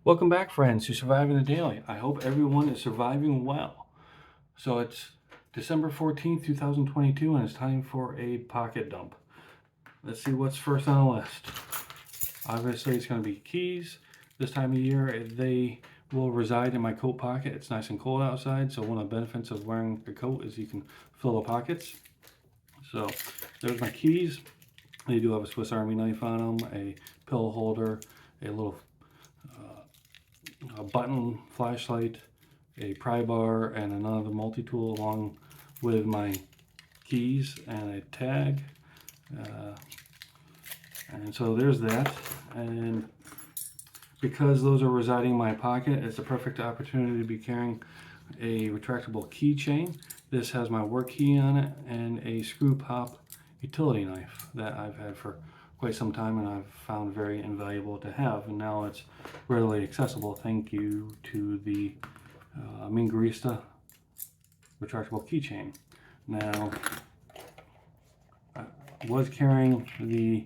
Welcome back, friends, to Surviving the Daily. I hope everyone is surviving well. So it's December 14th, 2022, and it's time for a pocket dump. Let's see what's first on the list. Obviously, it's going to be keys. This time of year, they will reside in my coat pocket. It's nice and cold outside, so one of the benefits of wearing a coat is you can fill the pockets. So there's my keys. They do have a Swiss Army knife on them, a pill holder, a little a button flashlight, a pry bar, and another multi-tool along with my keys and a tag. Uh, and so there's that. And because those are residing in my pocket, it's a perfect opportunity to be carrying a retractable keychain. This has my work key on it and a screw pop utility knife that I've had for quite some time and I've found very invaluable to have, and now it's readily accessible thank you to the Mingarista retractable keychain. Now, I was carrying the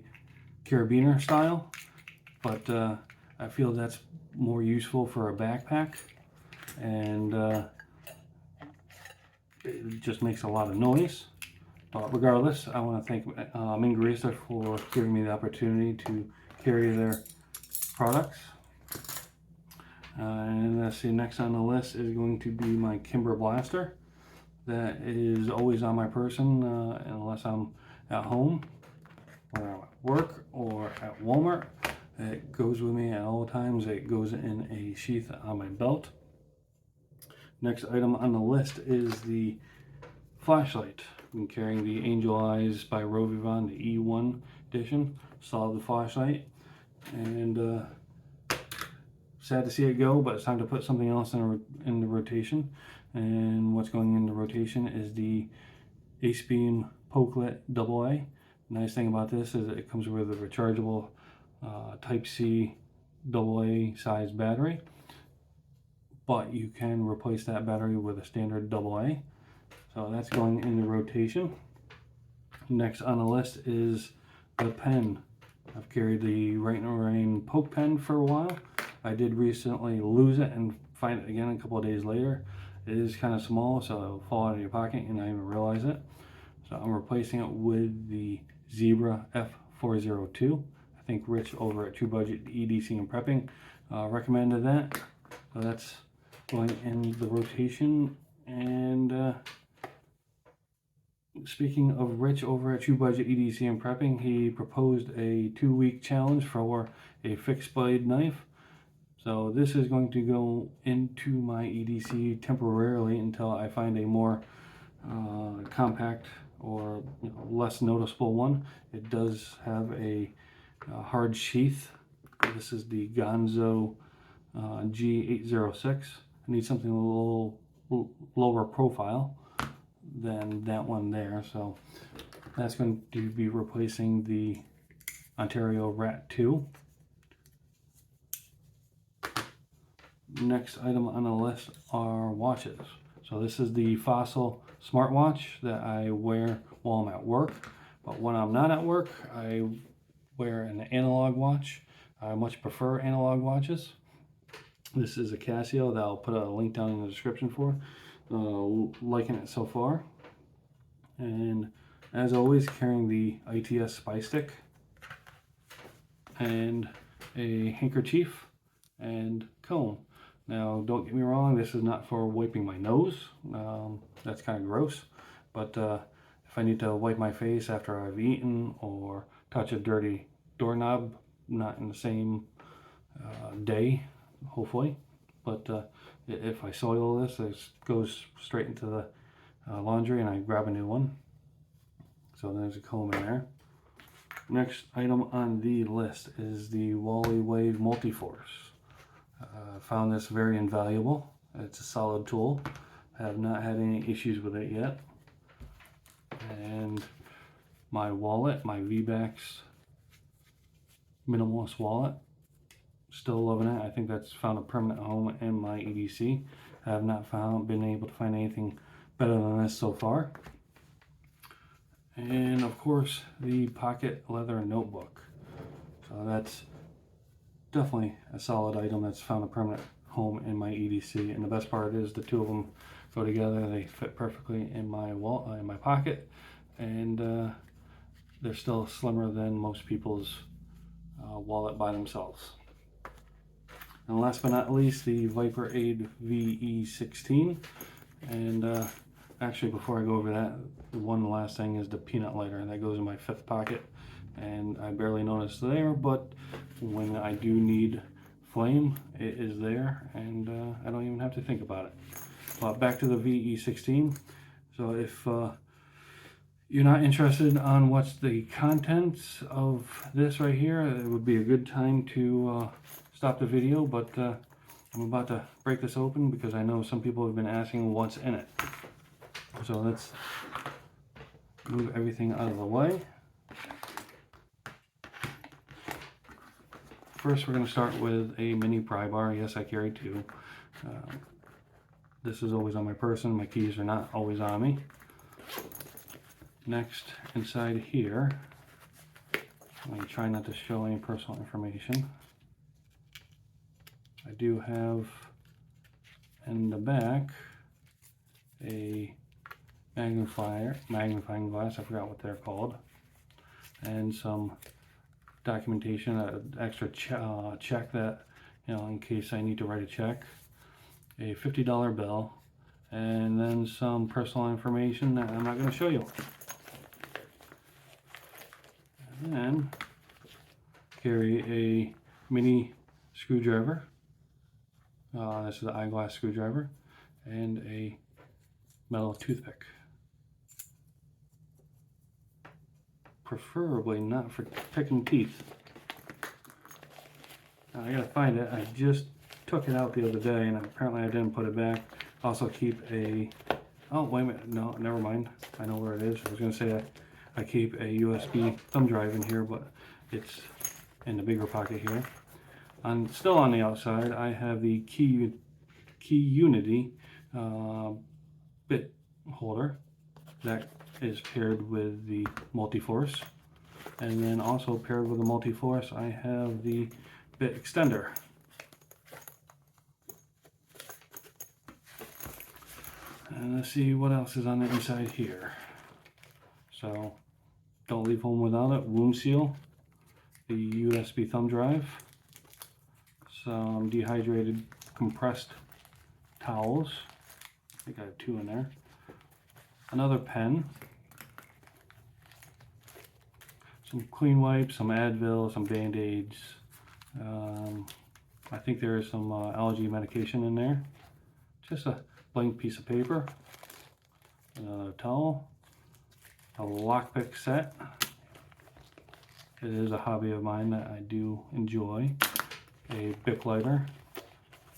carabiner style, but I feel that's more useful for a backpack, and it just makes a lot of noise. But regardless, I want to thank Mingarista for giving me the opportunity to carry their products. And let's see, next on the list is going to be my Kimber Blaster. That is always on my person unless I'm at home, or at work, or at Walmart. It goes with me at all times. It goes in a sheath on my belt. Next item on the list is the flashlight. I'm carrying the Angel Eyes by Rovivon, the E1 edition. Solid flashlight. And sad to see it go, but it's time to put something else in the rotation. And what's going in the rotation is the Acebeam Pokelit-AA. Nice thing about this is it comes with a rechargeable Type-C AA size battery, but you can replace that battery with a standard AA. So that's going in the rotation. Next on the list is the pen. I've carried the Right in the Rain Poke Pen for a while. I did recently lose it and find it again a couple of days later. It is kind of small, so it'll fall out of your pocket and not even realize it. So I'm replacing it with the Zebra F402. I think Rich over at True Budget EDC and Prepping recommended that. So that's going in the rotation. And speaking of Rich over at True Budget EDC and Prepping, he proposed a 2-week challenge for a fixed blade knife. So this is going to go into my EDC temporarily until I find a more compact or less noticeable one. It does have a hard sheath. This is the Gonzo G806. I need something a little lower profile than that one there, so that's going to be replacing the Ontario Rat 2. Next item on the list are watches. So this is the Fossil smartwatch that I wear while I'm at work, but when I'm not at work I wear an analog watch. I much prefer analog watches. This is a Casio that I'll put a link down in the description for. Liking it so far. And as always, carrying the ITS Spy Stick and a handkerchief and comb. Now, don't get me wrong, this is not for wiping my nose. That's kind of gross. But if I need to wipe my face after I've eaten or touch a dirty doorknob, not in the same day, hopefully. But if I soil this, it goes straight into the laundry and I grab a new one. So there's a comb in there. Next item on the list is the Wally Wave Multiforce. I found this very invaluable. It's a solid tool. I have not had any issues with it yet. And my wallet, my VBAX minimalist wallet, still loving it. I think that's found a permanent home in my EDC. I have not been able to find anything better than this so far. And of course, the pocket leather notebook. So that's definitely a solid item that's found a permanent home in my EDC. And the best part is the two of them go together. They fit perfectly in my in my pocket, and they're still slimmer than most people's wallet by themselves. And last but not least, the Viper Aid VE16. And actually, before I go over that, one last thing is the peanut lighter that goes in my fifth pocket. And I barely noticed there, but when I do need flame, it is there, and I don't even have to think about it. But back to the VE16. So if you're not interested on what's the contents of this right here, it would be a good time to stop the video, but I'm about to break this open because I know some people have been asking what's in it. So let's move everything out of the way. First, we're going to start with a mini pry bar. Yes, I carry two. This is always on my person. My keys are not always on me. Next, inside here, I'm going to try not to show any personal information. I do have in the back a magnifying glass, I forgot what they're called, and some documentation, an extra check that, in case I need to write a check, a $50 bill, and then some personal information that I'm not going to show you. And then carry a mini screwdriver. This is the eyeglass screwdriver, and a metal toothpick. Preferably not for picking teeth. I gotta find it. I just took it out the other day, and apparently I didn't put it back. Also keep a, oh wait a minute, no, never mind. I know where it is. I was gonna say I keep a USB thumb drive in here, but it's in the bigger pocket here. Still on the outside, I have the Key Unity bit holder that is paired with the Multi-Force, and then also paired with the Multi-Force I have the bit extender. And let's see what else is on the inside here. So don't leave home without it. Wound seal, the USB thumb drive, some dehydrated compressed towels, I think I have two in there, another pen, some clean wipes, some Advil, some Band-Aids. I think there is some allergy medication in there. Just a blank piece of paper, another towel, a lockpick set. It is a hobby of mine that I do enjoy. A Bic lighter,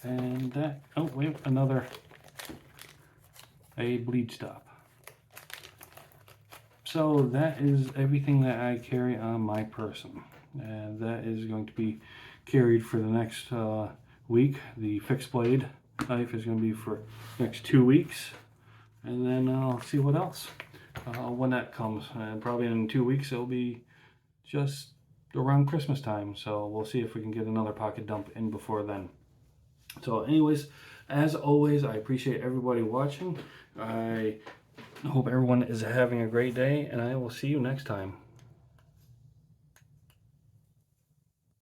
and that, oh wait, a bleed stop. So that is everything that I carry on my person, and that is going to be carried for the next week. The fixed blade knife is going to be for the next 2 weeks, and then I'll see what else when that comes. And probably in 2 weeks it'll be just around Christmas time, so we'll see if we can get another pocket dump in before then. So anyways, as always, I appreciate everybody watching. I hope everyone is having a great day, and I will see you next time.